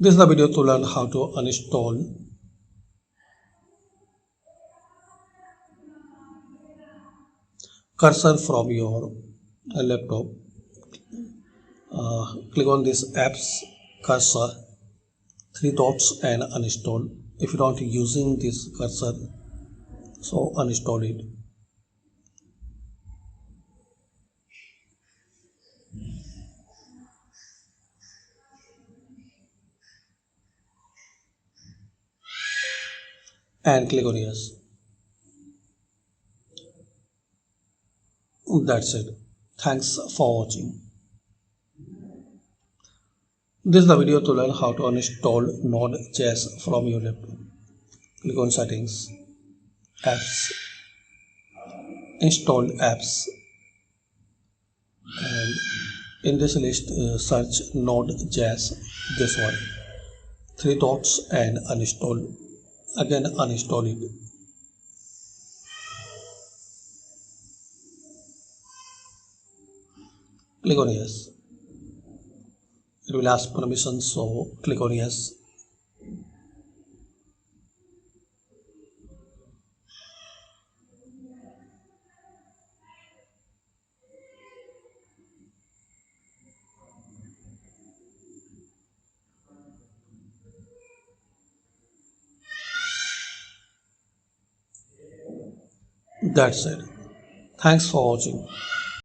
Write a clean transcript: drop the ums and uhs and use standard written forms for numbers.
This is the video to learn how to uninstall cursor from your laptop. Click on this apps cursor, three dots, and uninstall. If you're not using this cursor, so uninstall it. And click on yes. That's it. Thanks for watching. This is the video to learn how to uninstall Node.js from your laptop. Click on settings, apps, installed apps, and in this list search Node.js, this one, three dots, and uninstall. Again uninstall it. Click on yes. It will ask permission, so click on yes. That's it. Thanks for watching.